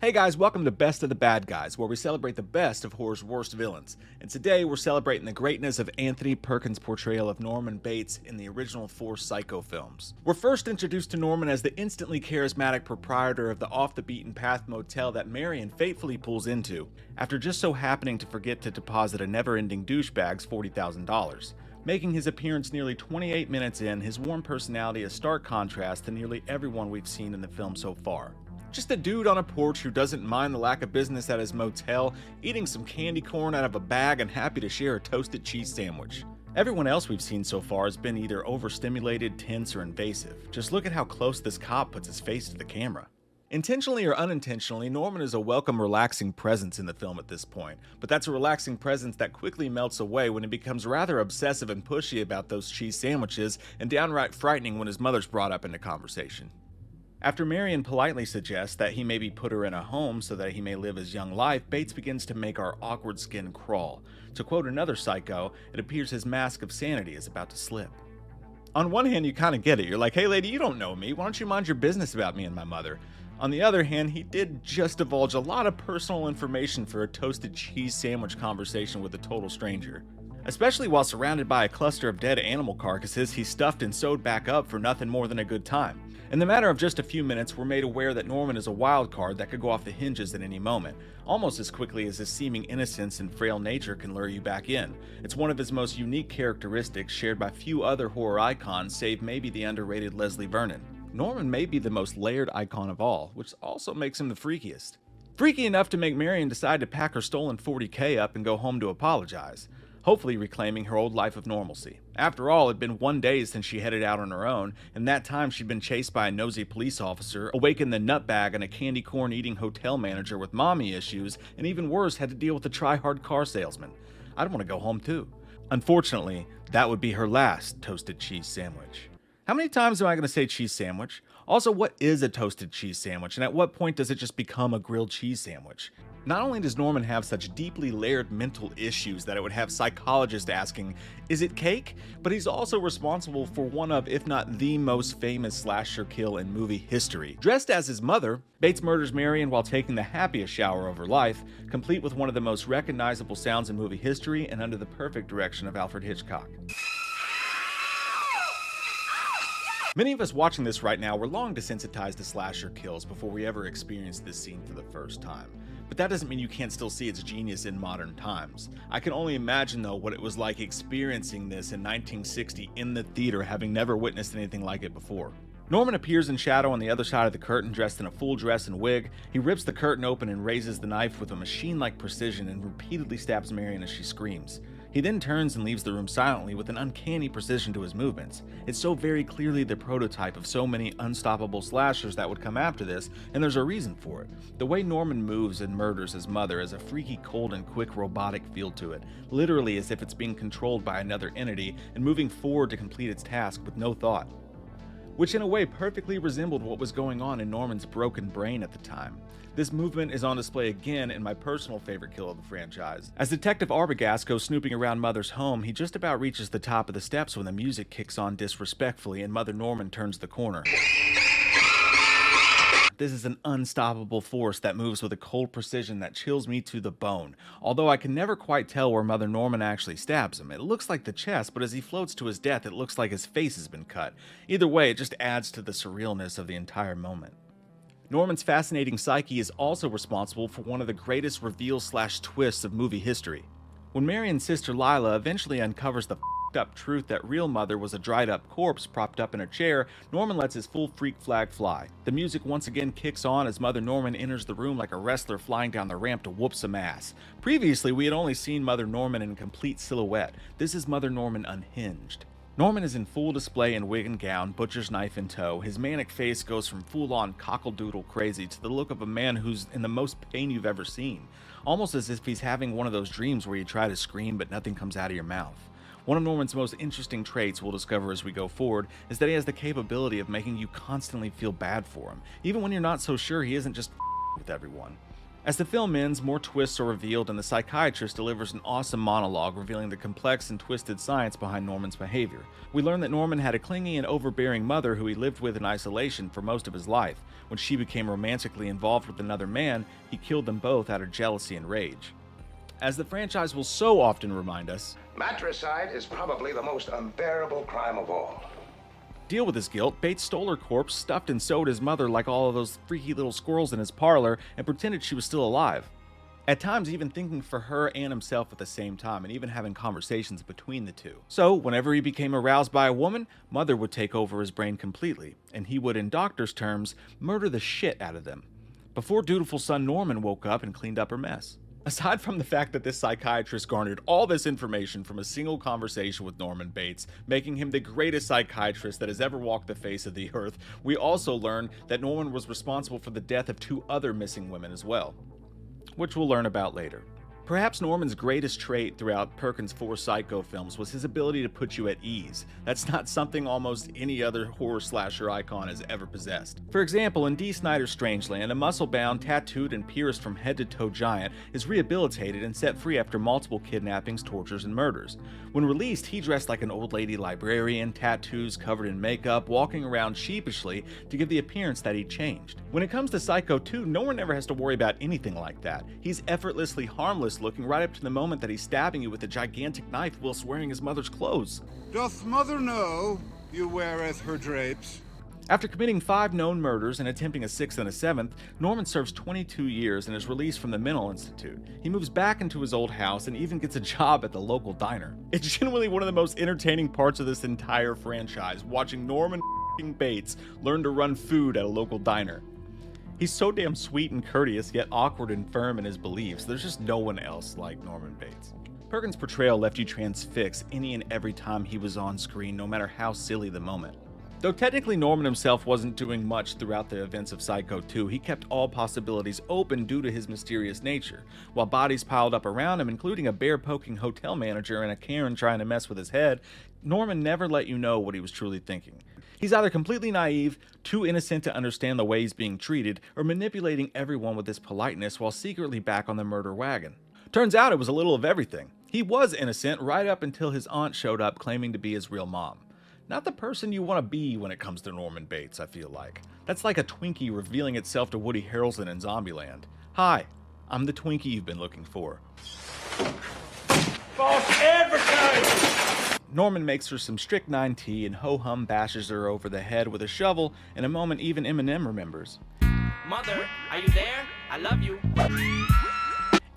Hey guys, welcome to Best of the Bad Guys, where we celebrate the best of horror's worst villains. And today we're celebrating the greatness of Anthony Perkins' portrayal of Norman Bates in the original 4 Psycho films. We're first introduced to Norman as the instantly charismatic proprietor of the off-the-beaten-path motel that Marion fatefully pulls into, after just so happening to forget to deposit a never-ending douchebag's $40,000. Making his appearance nearly 28 minutes in, his warm personality is stark contrast to nearly everyone we've seen in the film so far. Just a dude on a porch who doesn't mind the lack of business at his motel, eating some candy corn out of a bag and happy to share a toasted cheese sandwich. Everyone else we've seen so far has been either overstimulated, tense, or invasive. Just look at how close this cop puts his face to the camera. Intentionally or unintentionally, Norman is a welcome, relaxing presence in the film at this point, but that's a relaxing presence that quickly melts away when he becomes rather obsessive and pushy about those cheese sandwiches and downright frightening when his mother's brought up into conversation. After Marion politely suggests that he maybe put her in a home so that he may live his young life, Bates begins to make our awkward skin crawl. To quote another psycho, it appears his mask of sanity is about to slip. On one hand, you kind of get it. You're like, hey lady, you don't know me. Why don't you mind your business about me and my mother? On the other hand, he did just divulge a lot of personal information for a toasted cheese sandwich conversation with a total stranger. Especially while surrounded by a cluster of dead animal carcasses he stuffed and sewed back up for nothing more than a good time. In the matter of just a few minutes, we're made aware that Norman is a wild card that could go off the hinges at any moment, almost as quickly as his seeming innocence and frail nature can lure you back in. It's one of his most unique characteristics, shared by few other horror icons save maybe the underrated Leslie Vernon. Norman may be the most layered icon of all, which also makes him the freakiest. Freaky enough to make Marion decide to pack her stolen $40K up and go home to apologize, hopefully reclaiming her old life of normalcy. After all, it had been 1 day since she headed out on her own, and that time she'd been chased by a nosy police officer, awakened the nutbag and a candy corn eating hotel manager with mommy issues, and even worse, had to deal with a try-hard car salesman. I'd want to go home too. Unfortunately, that would be her last toasted cheese sandwich. How many times am I going to say cheese sandwich? Also, what is a toasted cheese sandwich, and at what point does it just become a grilled cheese sandwich? Not only does Norman have such deeply layered mental issues that it would have psychologists asking, is it cake? But he's also responsible for one of, if not the most famous slasher kill in movie history. Dressed as his mother, Bates murders Marion while taking the happiest shower of her life, complete with one of the most recognizable sounds in movie history and under the perfect direction of Alfred Hitchcock. Many of us watching this right now were long desensitized to slasher kills before we ever experienced this scene for the first time. But that doesn't mean you can't still see its genius in modern times. I can only imagine though what it was like experiencing this in 1960 in the theater, having never witnessed anything like it before. Norman appears in shadow on the other side of the curtain dressed in a full dress and wig. He rips the curtain open and raises the knife with a machine-like precision and repeatedly stabs Marion as she screams. He then turns and leaves the room silently with an uncanny precision to his movements. It's so very clearly the prototype of so many unstoppable slashers that would come after this, and there's a reason for it. The way Norman moves and murders his mother has a freaky, cold, and quick robotic feel to it, literally as if it's being controlled by another entity and moving forward to complete its task with no thought. Which in a way perfectly resembled what was going on in Norman's broken brain at the time. This movement is on display again in my personal favorite kill of the franchise. As Detective Arbogast goes snooping around Mother's home, he just about reaches the top of the steps when the music kicks on disrespectfully and Mother Norman turns the corner. This is an unstoppable force that moves with a cold precision that chills me to the bone. Although I can never quite tell where Mother Norman actually stabs him. It looks like the chest, but as he floats to his death, it looks like his face has been cut. Either way, it just adds to the surrealness of the entire moment. Norman's fascinating psyche is also responsible for one of the greatest reveals/twists of movie history. When Marion's sister Lila eventually uncovers the up truth that real Mother was a dried up corpse propped up in a chair, Norman lets his full freak flag fly. The music once again kicks on as Mother Norman enters the room like a wrestler flying down the ramp to whoop some ass. Previously, we had only seen Mother Norman in complete silhouette. This is Mother Norman unhinged. Norman is in full display in wig and gown, butcher's knife in tow. His manic face goes from full-on cockle-doodle crazy to the look of a man who's in the most pain you've ever seen. Almost as if he's having one of those dreams where you try to scream but nothing comes out of your mouth. One of Norman's most interesting traits we'll discover as we go forward is that he has the capability of making you constantly feel bad for him, even when you're not so sure he isn't just with everyone. As the film ends, more twists are revealed and the psychiatrist delivers an awesome monologue revealing the complex and twisted science behind Norman's behavior. We learn that Norman had a clingy and overbearing mother who he lived with in isolation for most of his life. When she became romantically involved with another man, he killed them both out of jealousy and rage. As the franchise will so often remind us, matricide is probably the most unbearable crime of all. Deal with his guilt, Bates stole her corpse, stuffed and sewed his mother like all of those freaky little squirrels in his parlor, and pretended she was still alive. At times even thinking for her and himself at the same time, and even having conversations between the two. So, whenever he became aroused by a woman, Mother would take over his brain completely, and he would, in doctor's terms, murder the shit out of them. Before dutiful son Norman woke up and cleaned up her mess. Aside from the fact that this psychiatrist garnered all this information from a single conversation with Norman Bates, making him the greatest psychiatrist that has ever walked the face of the earth, we also learn that Norman was responsible for the death of 2 other missing women as well, which we'll learn about later. Perhaps Norman's greatest trait throughout Perkins' 4 Psycho films was his ability to put you at ease. That's not something almost any other horror slasher icon has ever possessed. For example, in D. Snyder's Strangeland, a muscle-bound, tattooed, and pierced from head-to-toe giant is rehabilitated and set free after multiple kidnappings, tortures, and murders. When released, he dressed like an old lady librarian, tattoos covered in makeup, walking around sheepishly to give the appearance that he'd changed. When it comes to Psycho 2, Norman never has to worry about anything like that. He's effortlessly harmless looking right up to the moment that he's stabbing you with a gigantic knife whilst wearing his mother's clothes. Doth mother know you weareth her drapes? After committing 5 known murders and attempting a 6th and a 7th, Norman serves 22 years and is released from the mental institute. He moves back into his old house and even gets a job at the local diner. It's genuinely one of the most entertaining parts of this entire franchise, watching Norman Bates learn to run food at a local diner. He's so damn sweet and courteous, yet awkward and firm in his beliefs. There's just no one else like Norman Bates. Perkins' portrayal left you transfixed any and every time he was on screen, no matter how silly the moment. Though technically Norman himself wasn't doing much throughout the events of Psycho 2, he kept all possibilities open due to his mysterious nature. While bodies piled up around him, including a bear-poking hotel manager and a Karen trying to mess with his head, Norman never let you know what he was truly thinking. He's either completely naive, too innocent to understand the way he's being treated, or manipulating everyone with his politeness while secretly back on the murder wagon. Turns out it was a little of everything. He was innocent right up until his aunt showed up claiming to be his real mom. Not the person you want to be when it comes to Norman Bates, I feel like. That's like a Twinkie revealing itself to Woody Harrelson in Zombieland. Hi, I'm the Twinkie you've been looking for. False advertising! Norman makes her some strychnine tea and ho-hum bashes her over the head with a shovel, in a moment even Eminem remembers. Mother, are you there? I love you.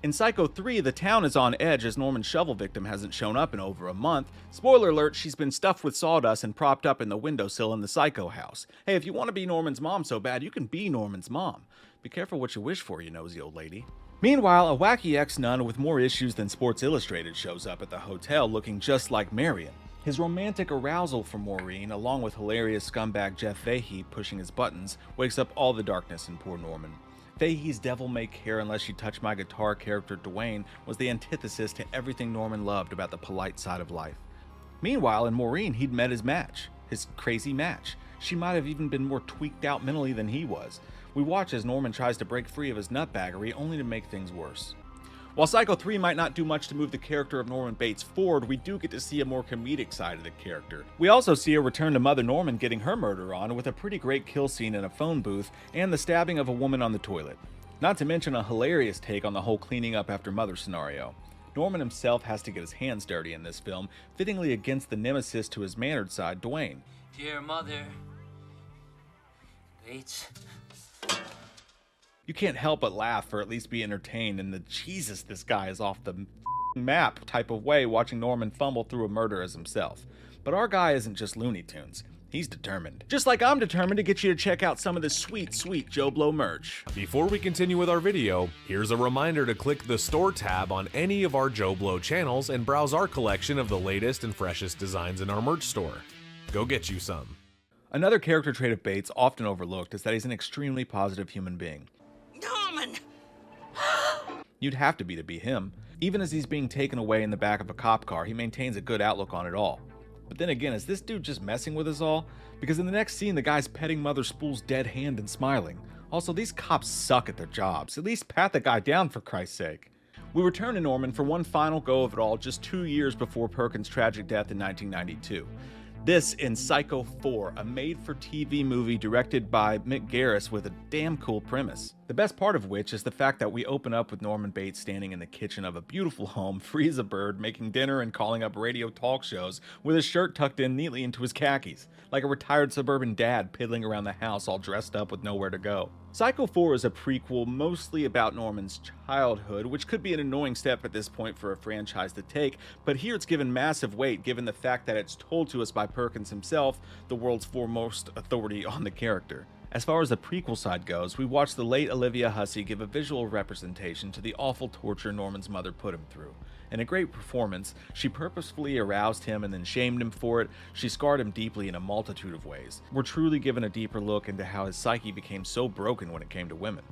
In Psycho 3, the town is on edge as Norman's shovel victim hasn't shown up in over a month. Spoiler alert, she's been stuffed with sawdust and propped up in the windowsill in the Psycho house. Hey, if you want to be Norman's mom so bad, you can be Norman's mom. Be careful what you wish for, you nosy old lady. Meanwhile, a wacky ex-nun with more issues than Sports Illustrated shows up at the hotel looking just like Marion. His romantic arousal for Maureen, along with hilarious scumbag Jeff Fahey pushing his buttons, wakes up all the darkness in poor Norman. Fahey's devil may care unless you touch my guitar character Dwayne was the antithesis to everything Norman loved about the polite side of life. Meanwhile, in Maureen, he'd met his match, his crazy match. She might have even been more tweaked out mentally than he was. We watch as Norman tries to break free of his nutbaggery only to make things worse. While Psycho 3 might not do much to move the character of Norman Bates forward, we do get to see a more comedic side of the character. We also see a return to Mother Norman getting her murder on with a pretty great kill scene in a phone booth and the stabbing of a woman on the toilet. Not to mention a hilarious take on the whole cleaning up after Mother scenario. Norman himself has to get his hands dirty in this film, fittingly against the nemesis to his mannered side, Dwayne. Dear Mother, Bates. You can't help but laugh or at least be entertained in the Jesus, this guy is off the map type of way watching Norman fumble through a murder as himself. But our guy isn't just Looney Tunes. He's determined. Just like I'm determined to get you to check out some of this sweet, sweet JoBlo merch. Before we continue with our video, here's a reminder to click the store tab on any of our JoBlo channels and browse our collection of the latest and freshest designs in our merch store. Go get you some. Another character trait of Bates often overlooked is that he's an extremely positive human being. Norman! You'd have to be him. Even as he's being taken away in the back of a cop car, he maintains a good outlook on it all. But then again, is this dude just messing with us all? Because in the next scene, the guy's petting Mother Spool's dead hand and smiling. Also, these cops suck at their jobs. At least pat the guy down, for Christ's sake. We return to Norman for one final go of it all just 2 years before Perkins' tragic death in 1992. This in Psycho 4, a made-for-TV movie directed by Mick Garris with a damn cool premise. The best part of which is the fact that we open up with Norman Bates standing in the kitchen of a beautiful home, free as a bird, making dinner and calling up radio talk shows with his shirt tucked in neatly into his khakis, like a retired suburban dad piddling around the house all dressed up with nowhere to go. Psycho 4 is a prequel mostly about Norman's childhood, which could be an annoying step at this point for a franchise to take, but here it's given massive weight given the fact that it's told to us by Perkins himself, the world's foremost authority on the character. As far as the prequel side goes, we watch the late Olivia Hussey give a visual representation to the awful torture Norman's mother put him through. In a great performance, she purposefully aroused him and then shamed him for it. She scarred him deeply in a multitude of ways. We're truly given a deeper look into how his psyche became so broken when it came to women.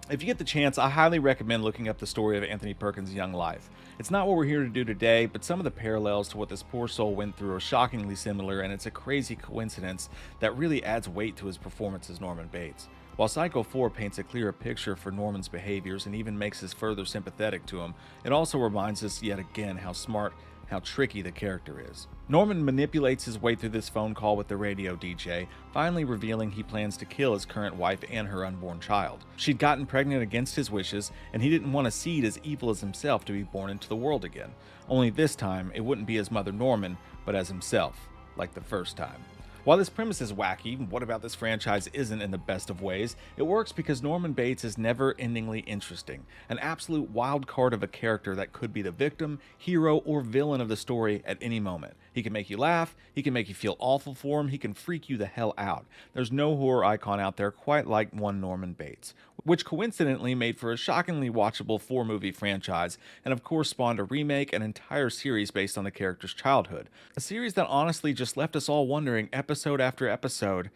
If you get the chance, I highly recommend looking up the story of Anthony Perkins' young life. It's not what we're here to do today, but some of the parallels to what this poor soul went through are shockingly similar, and it's a crazy coincidence that really adds weight to his performance as Norman Bates. While Psycho 4 paints a clearer picture for Norman's behaviors and even makes us further sympathetic to him, it also reminds us yet again how smart, how tricky the character is. Norman manipulates his way through this phone call with the radio DJ, finally revealing he plans to kill his current wife and her unborn child. She'd gotten pregnant against his wishes, and he didn't want a seed as evil as himself to be born into the world again. Only this time, it wouldn't be as Mother Norman, but as himself, like the first time. While this premise is wacky, what about this franchise isn't in the best of ways, it works because Norman Bates is never-endingly interesting, an absolute wild card of a character that could be the victim, hero, or villain of the story at any moment. He can make you laugh, he can make you feel awful for him, he can freak you the hell out. There's no horror icon out there quite like one Norman Bates, which coincidentally made for a shockingly watchable 4-movie franchise, and of course spawned a remake, an entire series based on the character's childhood. A series that honestly just left us all wondering episode after episode,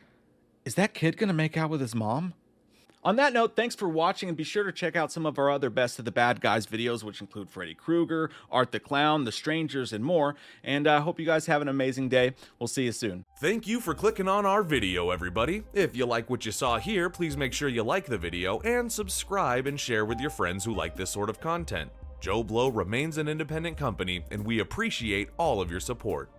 is that kid gonna make out with his mom? On that note, thanks for watching, and be sure to check out some of our other Best of the Bad Guys videos, which include Freddy Krueger, Art the Clown, The Strangers, and more. And I hope you guys have an amazing day. We'll see you soon. Thank you for clicking on our video, everybody. If you like what you saw here, please make sure you like the video and subscribe and share with your friends who like this sort of content. JoBlo remains an independent company, and we appreciate all of your support.